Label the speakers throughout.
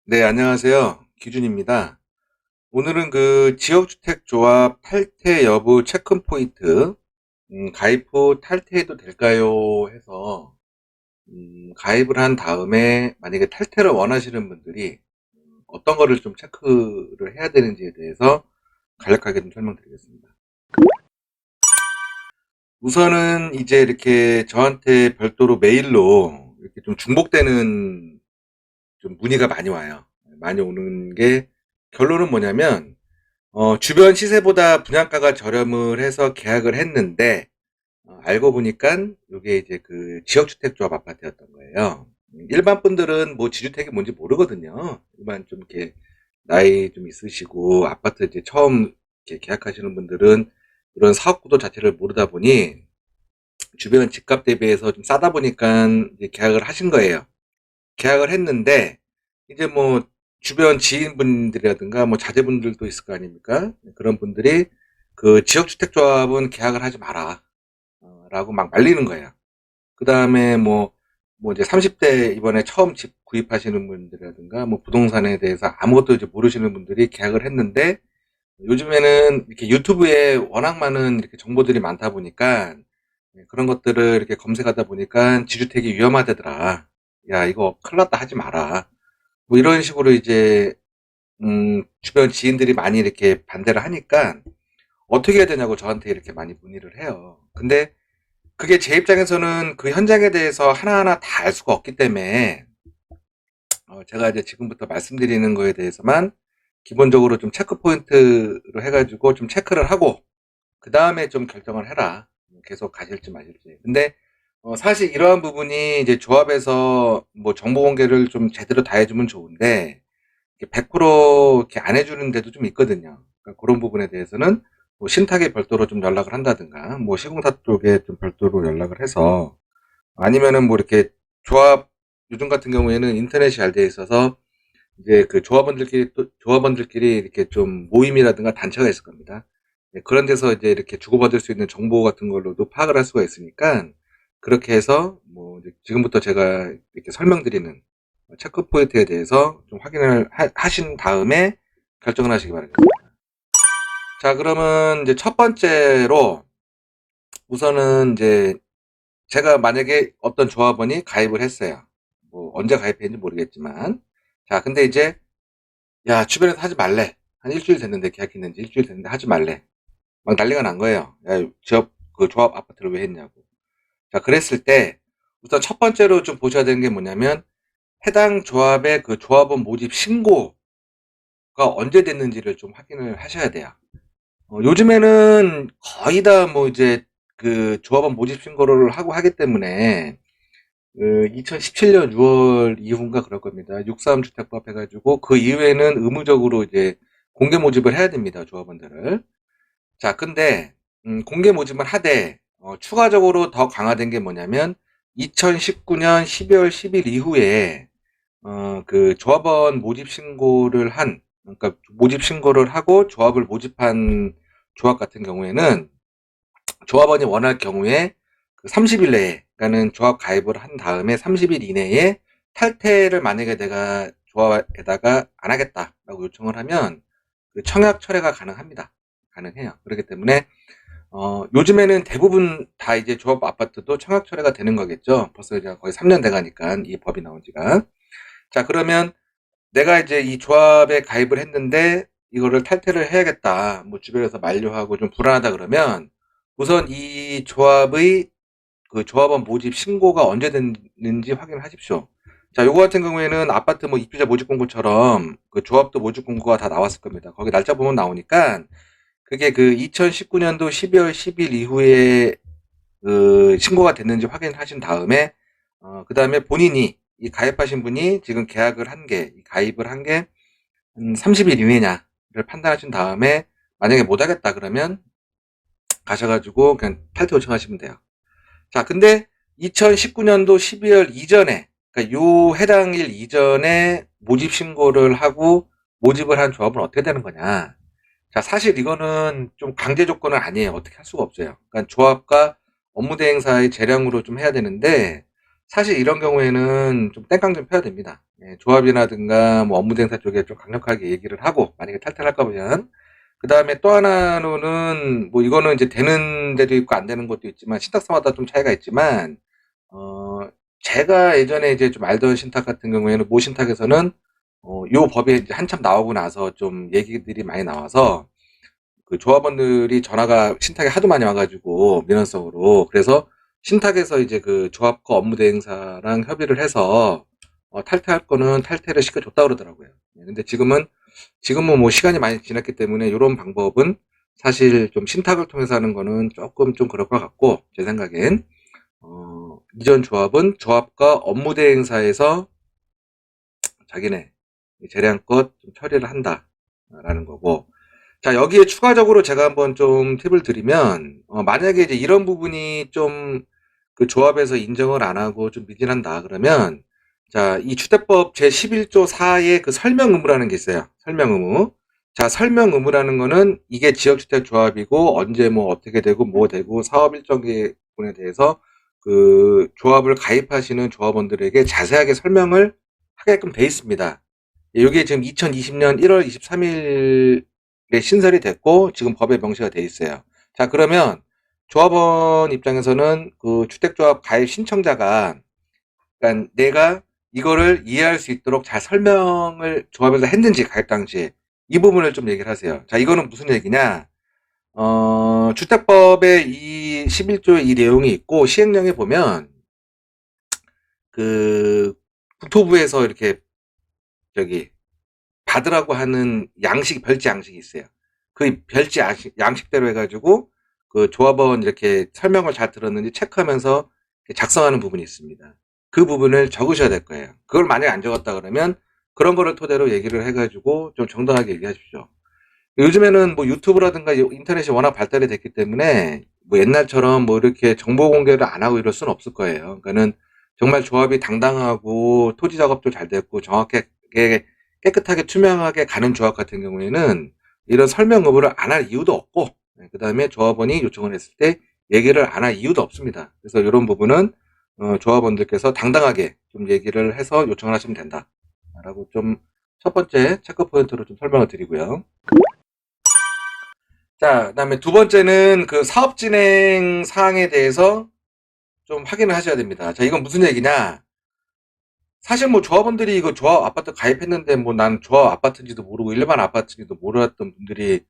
Speaker 1: 네, 안녕하세요. 기준입니다. 오늘은 그 지역주택조합 탈퇴 여부 체크 포인트, 가입 후 탈퇴해도 될까요? 해서, 가입을 한 다음에 만약에 탈퇴를 원하시는 분들이 어떤 거를 좀 체크를 해야 되는지에 대해서 간략하게 좀 설명드리겠습니다. 우선은 이제 이렇게 저한테 별도로 메일로 이렇게 좀 중복되는 좀 문의가 많이 와요. 많이 오는 게 결론은 뭐냐면, 주변 시세보다 분양가가 저렴을 해서 계약을 했는데, 알고 보니까 이게 이제 그 지역주택조합 아파트였던 거예요. 일반 분들은 뭐 지주택이 뭔지 모르거든요. 일반 좀 이렇게 나이 좀 있으시고 아파트 이제 처음 이렇게 계약하시는 분들은 이런 사업 구도 자체를 모르다 보니 주변 집값 대비해서 좀 싸다 보니까 이제 계약을 하신 거예요. 계약을 했는데 이제 뭐 주변 지인분들이라든가 뭐 자제분들도 있을 거 아닙니까? 그런 분들이 그 지역주택조합은 계약을 하지 마라. 라고 막 말리는 거예요. 그 다음에 뭐 이제 30대 이번에 처음 집 구입하시는 분들이라든가 뭐 부동산에 대해서 아무것도 이제 모르시는 분들이 계약을 했는데 요즘에는 이렇게 유튜브에 워낙 많은 이렇게 정보들이 많다 보니까 그런 것들을 이렇게 검색하다 보니까 지주택이 위험하다더라. 야, 이거 큰일 났다 하지 마라. 뭐 이런 식으로 이제 주변 지인들이 많이 이렇게 반대를 하니까 어떻게 해야 되냐고 저한테 이렇게 많이 문의를 해요. 근데 그게 제 입장에서는 그 현장에 대해서 하나하나 다 알 수가 없기 때문에 제가 이제 지금부터 말씀드리는 거에 대해서만 기본적으로 좀 체크 포인트로 해가지고 좀 체크를 하고 그 다음에 좀 결정을 해라. 계속 가실지 마실지. 근데 사실 이러한 부분이 이제 조합에서 뭐 정보 공개를 좀 제대로 다 해주면 좋은데 100% 이렇게 안 해주는 데도 좀 있거든요. 그러니까 그런 부분에 대해서는 뭐 신탁에 별도로 좀 연락을 한다든가, 뭐 시공사 쪽에 좀 별도로 연락을 해서, 아니면은 뭐 이렇게 조합, 요즘 같은 경우에는 인터넷이 잘 돼 있어서, 이제 그 조합원들끼리 이렇게 좀 모임이라든가 단체가 있을 겁니다. 네, 그런 데서 이제 이렇게 주고받을 수 있는 정보 같은 걸로도 파악을 할 수가 있으니까, 그렇게 해서 뭐 이제 지금부터 제가 이렇게 설명드리는 체크 포인트에 대해서 좀 확인을 하신 다음에 결정을 하시기 바랍니다. 자, 그러면 이제 첫 번째로 우선은 이제 제가 만약에 어떤 조합원이 가입을 했어요. 뭐 언제 가입했는지 모르겠지만. 자, 근데 이제 야, 주변에서 하지 말래. 한 일주일 됐는데 계약했는지 일주일 됐는데 하지 말래. 막 난리가 난 거예요. 야, 그 조합 아파트를 왜 했냐고. 자, 그랬을 때 우선 첫 번째로 좀 보셔야 되는 게 뭐냐면 해당 조합의 그 조합원 모집 신고가 언제 됐는지를 좀 확인을 하셔야 돼요. 요즘에는 거의 다 뭐 이제 그 조합원 모집 신고를 하고 하기 때문에 2017년 6월 이후인가 그럴 겁니다. 63주택법 해가지고 그 이후에는 의무적으로 이제 공개 모집을 해야 됩니다. 조합원들을. 자, 근데 공개 모집을 하되 추가적으로 더 강화된 게 뭐냐면 2019년 12월 10일 이후에 그 조합원 모집 신고를 한 그러니까 모집 신고를 하고 조합을 모집한 조합 같은 경우에는 조합원이 원할 경우에 그 30일 내에 그러니까는 조합 가입을 한 다음에 30일 이내에 탈퇴를 만약에 내가 조합에다가 안 하겠다라고 요청을 하면 그 청약 철회가 가능합니다. 가능해요. 그렇기 때문에 요즘에는 대부분 다 이제 조합 아파트도 청약 철회가 되는 거겠죠. 벌써 이제 거의 3년 돼 가니까 이 법이 나온 지가. 자, 그러면 내가 이제 이 조합에 가입을 했는데 이거를 탈퇴를 해야겠다. 뭐 주변에서 만류하고 좀 불안하다 그러면 우선 이 조합의 그 조합원 모집 신고가 언제 됐는지 확인하십시오. 자, 요거 같은 경우에는 아파트 뭐 입주자 모집 공고처럼 그 조합도 모집 공고가 다 나왔을 겁니다. 거기 날짜 보면 나오니까 그게 그 2019년도 12월 10일 이후에 그 신고가 됐는지 확인하신 다음에 그 다음에 본인이 이 가입하신 분이 지금 계약을 한 게, 가입을 한 게 30일 이내냐를 판단하신 다음에 만약에 못하겠다 그러면 가셔가지고 그냥 탈퇴 요청하시면 돼요. 자, 근데 2019년도 12월 이전에, 그러니까 요 해당 일 이전에 모집 신고를 하고 모집을 한 조합은 어떻게 되는 거냐. 자, 사실 이거는 좀 강제 조건은 아니에요. 어떻게 할 수가 없어요. 그러니까 조합과 업무 대행사의 재량으로 좀 해야 되는데, 사실 이런 경우에는 좀 땡깡 좀 펴야 됩니다. 예, 조합이라든가 뭐 업무대행사 쪽에 좀 강력하게 얘기를 하고, 만약에 탈퇴할까 보면. 그 다음에 또 하나로는, 뭐 이거는 이제 되는 데도 있고 안 되는 것도 있지만, 신탁사마다 좀 차이가 있지만, 어, 제가 예전에 이제 좀 알던 신탁 같은 경우에는, 모 신탁에서는, 요 법이 이제 한참 나오고 나서 좀 얘기들이 많이 나와서, 그 조합원들이 전화가 신탁에 하도 많이 와가지고, 민원성으로. 그래서 신탁에서 이제 그 조합과 업무대행사랑 협의를 해서, 탈퇴할 거는 탈퇴를 시켜줬다 그러더라고요. 예, 근데 지금은 뭐 시간이 많이 지났기 때문에 이런 방법은 사실 좀 신탁을 통해서 하는 거는 조금 좀 그럴 것 같고, 제 생각엔. 이전 조합은 조합과 업무대행사에서 자기네 재량껏 좀 처리를 한다라는 거고, 자, 여기에 추가적으로 제가 한번 좀 팁을 드리면, 만약에 이제 이런 부분이 좀 그 조합에서 인정을 안 하고 좀 미진한다 그러면, 자, 이 주택법 제11조 4의 그 설명 의무라는 게 있어요. 설명 의무. 자, 설명 의무라는 거는 이게 지역주택 조합이고 언제 뭐 어떻게 되고 뭐 되고 사업 일정의 부분에 대해서 그 조합을 가입하시는 조합원들에게 자세하게 설명을 하게끔 돼 있습니다. 이게 지금 2020년 1월 23일에 신설이 됐고 지금 법에 명시가 돼 있어요. 자, 그러면 조합원 입장에서는 그 주택조합 가입 신청자가, 그러니까 내가 이거를 이해할 수 있도록 잘 설명을 조합에서 했는지, 가입 당시에 이 부분을 좀 얘기를 하세요. 자, 이거는 무슨 얘기냐? 주택법의 이 11조의 이 내용이 있고 시행령에 보면 그 국토부에서 이렇게 저기 받으라고 하는 별지 양식이 있어요. 그 별지 양식대로 해가지고 그 조합원 이렇게 설명을 잘 들었는지 체크하면서 작성하는 부분이 있습니다. 그 부분을 적으셔야 될 거예요. 그걸 만약에 안 적었다 그러면 그런 거를 토대로 얘기를 해가지고 좀 정당하게 얘기하십시오. 요즘에는 뭐 유튜브라든가 인터넷이 워낙 발달이 됐기 때문에 뭐 옛날처럼 뭐 이렇게 정보 공개를 안 하고 이럴 수는 없을 거예요. 그러니까는 정말 조합이 당당하고 토지 작업도 잘 됐고 정확하게 깨끗하게 투명하게 가는 조합 같은 경우에는 이런 설명 여부를 안 할 이유도 없고, 그 다음에 조합원이 요청을 했을 때 얘기를 안 할 이유도 없습니다. 그래서 이런 부분은 조합원들께서 당당하게 좀 얘기를 해서 요청을 하시면 된다 라고 좀 첫 번째 체크 포인트로 좀 설명을 드리고요. 자, 그다음에 두 번째는 그 사업 진행 사항에 대해서 좀 확인을 하셔야 됩니다. 자, 이건 무슨 얘기냐? 사실 뭐 조합원들이 이거 조합 아파트 가입했는데 뭐 난 조합 아파트인지도 모르고 일반 아파트인지도 몰랐던 분들이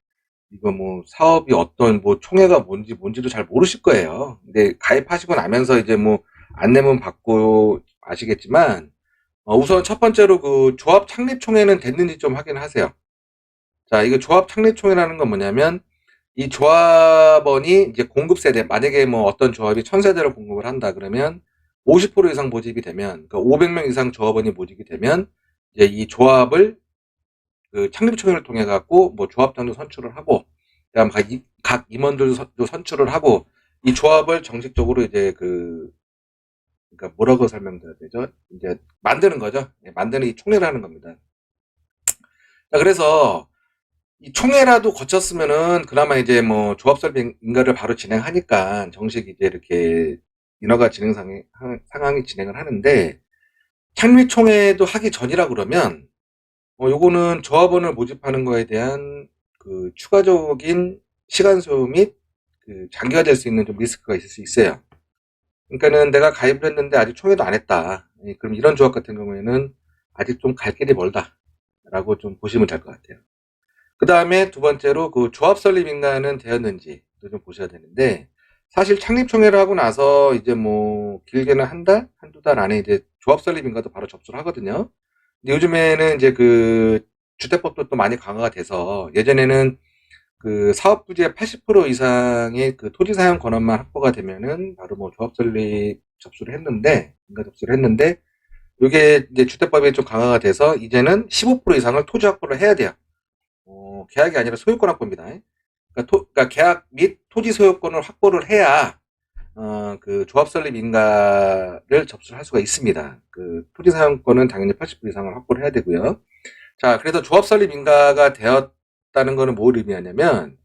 Speaker 1: 이거 뭐 사업이 어떤 뭐 총회가 뭔지도 잘 모르실 거예요. 근데 가입하시고 나면서 이제 뭐 안내문 받고 아시겠지만, 우선 첫 번째로 그 조합 창립 총회는 됐는지 좀 확인하세요. 자, 이거 조합 창립 총회라는 건 뭐냐면 이 조합원이 이제 공급 세대, 만약에 뭐 어떤 조합이 1000세대를 공급을 한다 그러면 50% 이상 모집이 되면, 그러니까 500명 이상 조합원이 모집이 되면 이제 이 조합을 그 창립총회를 통해 갖고 뭐 조합장도 선출을 하고, 그다음 각 임원들도 선출을 하고 이 조합을 정식적으로 이제 그러니까 뭐라고 설명드려야 되죠? 이제 만드는 거죠. 만드는 이 총회를 하는 겁니다. 자, 그래서 이 총회라도 거쳤으면은 그나마 이제 뭐 조합 설립 인가를 바로 진행하니까 정식 이제 이렇게 인허가 상황이 진행을 하는데, 창립 총회도 하기 전이라 그러면 요거는 조합원을 모집하는 거에 대한 그 추가적인 시간 소요 및 그 장기화될 수 있는 좀 리스크가 있을 수 있어요. 그러니까는 내가 가입을 했는데 아직 총회도 안 했다. 그럼 이런 조합 같은 경우에는 아직 좀 갈 길이 멀다라고 좀 보시면 될 것 같아요. 그 다음에 두 번째로 그 조합 설립 인가는 되었는지 좀 보셔야 되는데, 사실 창립총회를 하고 나서 이제 뭐 길게는 한 달, 한두 달 안에 이제 조합 설립 인가도 바로 접수를 하거든요. 근데 요즘에는 이제 그 주택법도 또 많이 강화가 돼서, 예전에는 그 사업 부지의 80% 이상의 그 토지 사용 권한만 확보가 되면은 바로 뭐 조합 설립 접수를 했는데, 인가 접수를 했는데, 이게 이제 주택법이 좀 강화가 돼서 이제는 15% 이상을 토지 확보를 해야 돼요. 계약이 아니라 소유권 확보입니다. 그러니까 계약 및 토지 소유권을 확보를 해야 그 조합 설립 인가를 접수를 할 수가 있습니다. 그 토지 사용권은 당연히 80% 이상을 확보를 해야 되고요. 자, 그래서 조합 설립 인가가 되었다는 것은 뭘 의미하냐면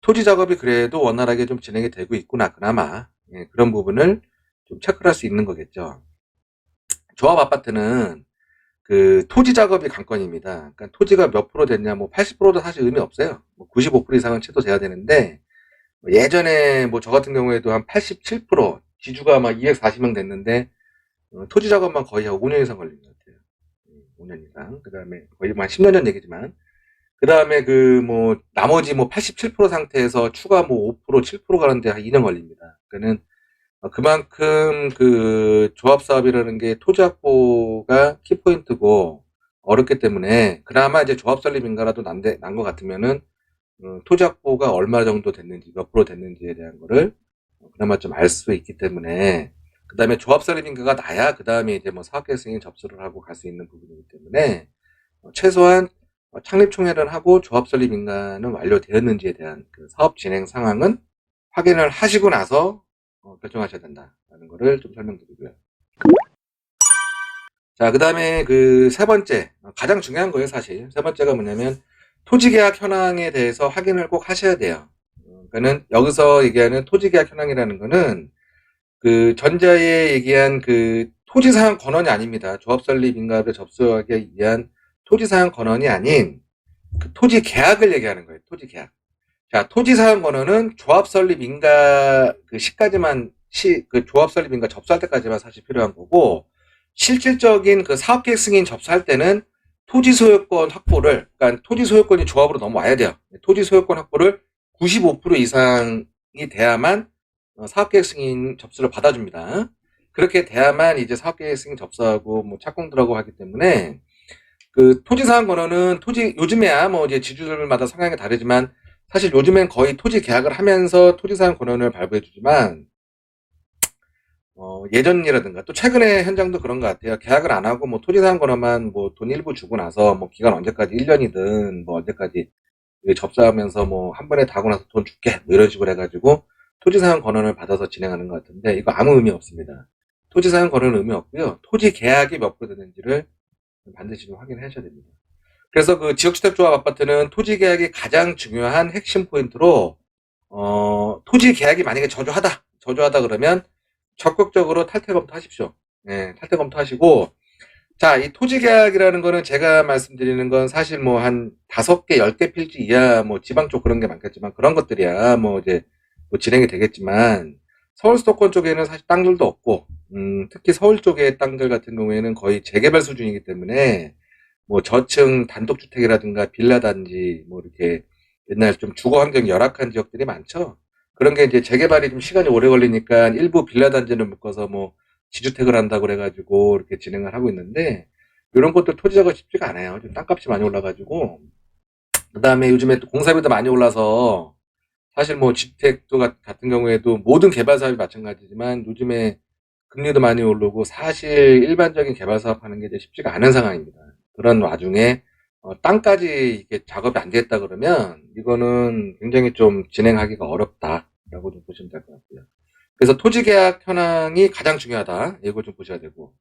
Speaker 1: 토지 작업이 그래도 원활하게 좀 진행이 되고 있구나, 그나마. 예, 그런 부분을 좀 체크를 할 수 있는 거겠죠. 조합 아파트는 그 토지 작업이 관건입니다. 그러니까 토지가 몇 프로 됐냐, 뭐 80%도 사실 의미 없어요. 뭐 95% 이상은 채도 돼야 되는데, 예전에 뭐 저 같은 경우에도 한 87%, 지주가 막 240명 됐는데, 토지 작업만 거의 한 5년 이상 걸린 것 같아요. 5년 이상. 그 다음에 거의 뭐 한 10년 전 얘기지만, 그 다음에 그 뭐 나머지 뭐 87% 상태에서 추가 뭐 5%, 7% 가는데 한 2년 걸립니다. 그러니까는 그만큼 그 조합 사업이라는 게 토지 확보가 키포인트고 어렵기 때문에 그나마 이제 조합 설립 인가라도 난 것 같으면은 토지 확보가 얼마 정도 됐는지 몇 프로 됐는지에 대한 거를 그나마 좀 알 수 있기 때문에 그 다음에 조합 설립 인가가 나야 그 다음에 이제 뭐 사업계획 승인 접수를 하고 갈 수 있는 부분이기 때문에 최소한 창립 총회를 하고 조합 설립 인가는 완료되었는지에 대한 그 사업 진행 상황은 확인을 하시고 나서 결정하셔야 된다라는 거를 좀 설명드리고요. 자, 그 다음에 그 세 번째, 가장 중요한 거예요, 사실. 세 번째가 뭐냐면, 토지계약 현황에 대해서 확인을 꼭 하셔야 돼요. 그러니까는 여기서 얘기하는 토지계약 현황이라는 거는 그 전자에 얘기한 그 토지사항 권한이 아닙니다. 조합 설립 인가를 접수하기 위한 토지사항 권한이 아닌 그 토지 계약을 얘기하는 거예요. 토지 계약. 자, 토지사항 권한은 조합 설립 인가 그 시까지만 그 조합 설립 인가 접수할 때까지만 사실 필요한 거고 실질적인 그 사업계획 승인 접수할 때는 토지 소유권 확보를 그러니까 토지 소유권이 조합으로 넘어와야 돼요. 토지 소유권 확보를 95% 이상이 돼야만 사업계획 승인 접수를 받아줍니다. 그렇게 돼야만 이제 사업계획 승인 접수하고 뭐 착공들하고 하기 때문에 그 토지사항 권한은 요즘에야 뭐 이제 지주들마다 성향이 다르지만 사실 요즘엔 거의 토지 계약을 하면서 토지사항 권한을 발부해주지만 예전이라든가 또 최근에 현장도 그런 것 같아요. 계약을 안 하고 뭐 토지사항 권한만 뭐 돈 일부 주고 나서 뭐 기간 언제까지 1년이든 뭐 언제까지 접수하면서 뭐 한 번에 다 하고 나서 돈 줄게 뭐 이런 식으로 해가지고 토지사항 권한을 받아서 진행하는 것 같은데 이거 아무 의미 없습니다. 토지사항 권한은 의미 없고요. 토지 계약이 몇 프로 되는지를 반드시 좀 확인하셔야 됩니다. 그래서 그 지역주택조합 아파트는 토지 계약이 가장 중요한 핵심 포인트로 토지 계약이 만약에 저조하다 그러면 적극적으로 탈퇴 검토하십시오. 네, 탈퇴 검토하시고 자, 이 토지 계약이라는 거는 제가 말씀드리는 건 사실 뭐 한 5개, 10개 필지 이하 뭐 지방 쪽 그런 게 많겠지만 그런 것들이야 뭐 이제 뭐 진행이 되겠지만 서울 수도권 쪽에는 사실 땅들도 없고 특히 서울 쪽의 땅들 같은 경우에는 거의 재개발 수준이기 때문에 뭐 저층 단독주택이라든가 빌라 단지 뭐 이렇게 옛날 좀 주거 환경이 열악한 지역들이 많죠. 그런 게 이제 재개발이 좀 시간이 오래 걸리니까 일부 빌라 단지를 묶어서 뭐 지주택을 한다고 그래가지고 이렇게 진행을 하고 있는데 이런 것도 토지자가 쉽지가 않아요. 좀 땅값이 많이 올라가지고 그 다음에 요즘에 또 공사비도 많이 올라서 사실 뭐 주택도 같은 경우에도 모든 개발 사업이 마찬가지지만 요즘에 금리도 많이 오르고 사실 일반적인 개발 사업 하는 게 이제 쉽지가 않은 상황입니다. 그런 와중에 땅까지 이게 작업이 안 됐다 그러면 이거는 굉장히 좀 진행하기가 어렵다라고 좀 보시면 될 것 같고요. 그래서 토지 계약 현황이 가장 중요하다. 이걸 좀 보셔야 되고.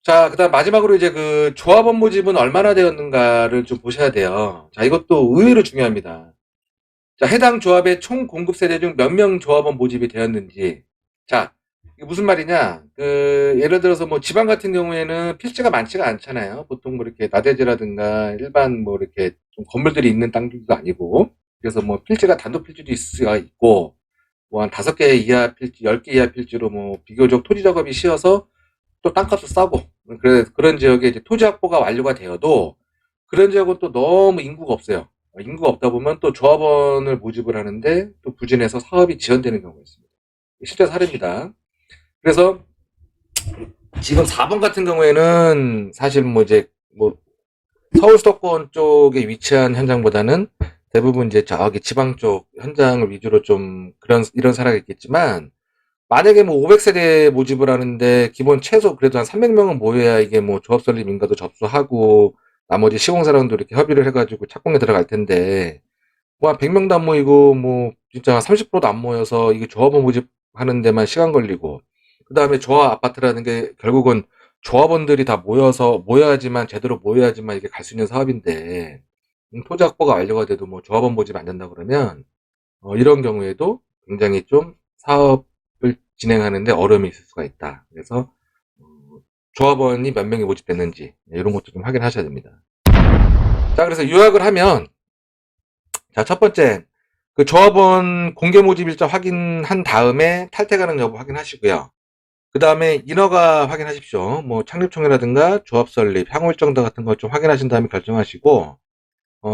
Speaker 1: 자, 그다음 마지막으로 이제 그 조합원 모집은 얼마나 되었는가를 좀 보셔야 돼요. 자, 이것도 의외로 중요합니다. 자, 해당 조합의 총 공급 세대 중 몇 명 조합원 모집이 되었는지. 자, 이게 무슨 말이냐? 그 예를 들어서 뭐 지방 같은 경우에는 필지가 많지가 않잖아요. 보통 뭐 이렇게 나대지라든가 일반 뭐 이렇게 좀 건물들이 있는 땅들도 아니고. 그래서 뭐 필지가 단독 필지도 있을 수가 있고 뭐 한 5개 이하 필지, 10개 이하 필지로 뭐 비교적 토지 작업이 쉬워서 또 땅값도 싸고 그런 지역에 이제 토지 확보가 완료가 되어도 그런 지역은 또 너무 인구가 없어요. 인구가 없다 보면 또 조합원을 모집을 하는데 또 부진해서 사업이 지연되는 경우가 있습니다. 실제 사례입니다. 그래서 지금 4번 같은 경우에는 사실 뭐 이제 뭐 서울 수도권 쪽에 위치한 현장보다는 대부분 이제 저기 지방 쪽 현장을 위주로 좀 이런 사례가 있겠지만 만약에 뭐 500세대 모집을 하는데 기본 최소 그래도 한 300명은 모여야 이게 뭐 조합 설립 인가도 접수하고 나머지 시공사랑도 이렇게 협의를 해가지고 착공에 들어갈 텐데 뭐 한 100명도 안 모이고 뭐 진짜 30%도 안 모여서 이게 조합원 모집하는 데만 시간 걸리고 그 다음에 조합 아파트라는 게 결국은 조합원들이 다 모여야지만 제대로 모여야지만 이게 갈 수 있는 사업인데 토지 확보가 완료가 돼도 뭐 조합원 모집이 안 된다 그러면 이런 경우에도 굉장히 좀 사업을 진행하는데 어려움이 있을 수가 있다. 그래서 조합원이 몇 명이 모집됐는지 이런 것도 좀 확인하셔야 됩니다. 자, 그래서 요약을 하면 자, 첫 번째 그 조합원 공개 모집 일자 확인한 다음에 탈퇴 가능 여부 확인하시고요. 그 다음에 인허가 확인하십시오. 뭐 창립총회라든가 조합 설립, 향후 일정 등 같은 거 좀 확인하신 다음에 결정하시고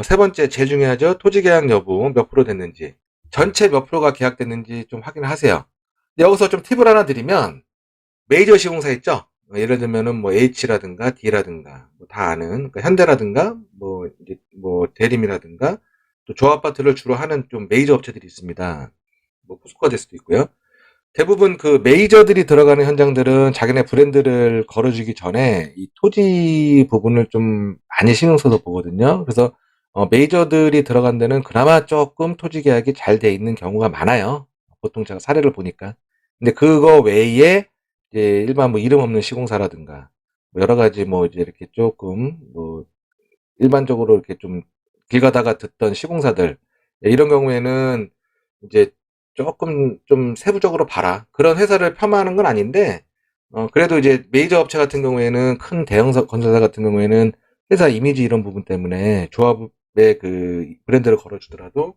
Speaker 1: 세 번째 제일 중요하죠. 토지 계약 여부 몇 프로 됐는지 전체 몇 프로가 계약됐는지 좀 확인하세요. 여기서 좀 팁을 하나 드리면 메이저 시공사 있죠. 예를 들면은 뭐 H라든가 D라든가 뭐다 아는 그러니까 현대라든가 뭐 이제 뭐 대림이라든가 또 조합아파트를 주로 하는 좀 메이저 업체들이 있습니다. 뭐 포스코가 될 수도 있고요. 대부분 그 메이저들이 들어가는 현장들은 자기네 브랜드를 걸어주기 전에 이 토지 부분을 좀 많이 신경 써서 보거든요. 그래서 메이저들이 들어간 데는 그나마 조금 토지 계약이 잘 돼 있는 경우가 많아요. 보통 제가 사례를 보니까. 근데 그거 외에 이제 일반 뭐 이름 없는 시공사라든가 뭐 여러 가지 뭐 이제 이렇게 조금 뭐 일반적으로 이렇게 좀 길 가다가 듣던 시공사들 이런 경우에는 이제 조금 좀 세부적으로 봐라. 그런 회사를 폄하하는 건 아닌데 그래도 이제 메이저 업체 같은 경우에는 큰 대형 건설사 같은 경우에는 회사 이미지 이런 부분 때문에 조합의 그 브랜드를 걸어주더라도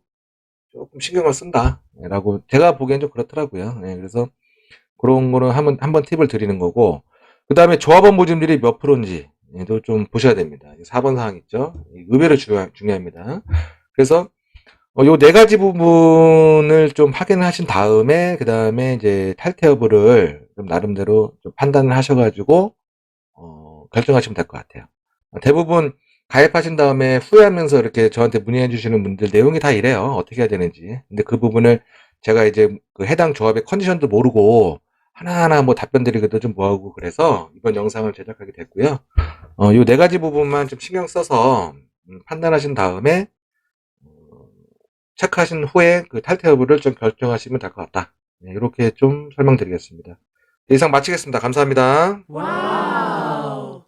Speaker 1: 조금 신경을 쓴다라고 제가 보기엔 좀 그렇더라고요. 예, 그래서 그런 거는 한번 팁을 드리는 거고 그 다음에 조합원 모집률이 몇 프로인지 도 좀 보셔야 됩니다. 4번 사항 있죠. 의외로 중요합니다. 그래서 요 네 가지 부분을 좀 확인하신 다음에 그 다음에 이제 탈퇴 여부를 좀 나름대로 좀 판단을 하셔가지고 결정하시면 될 것 같아요. 대부분 가입하신 다음에 후회하면서 이렇게 저한테 문의해 주시는 분들 내용이 다 이래요. 어떻게 해야 되는지. 근데 그 부분을 제가 이제 그 해당 조합의 컨디션도 모르고 하나하나 뭐 답변 드리기도 좀 뭐하고 그래서 이번 영상을 제작하게 됐고요. 요 네 가지 부분만 좀 신경 써서 판단하신 다음에 체크하신 후에 그 탈퇴 여부를 좀 결정하시면 될 것 같다. 네, 이렇게 좀 설명드리겠습니다. 이상 마치겠습니다. 감사합니다.
Speaker 2: 와우.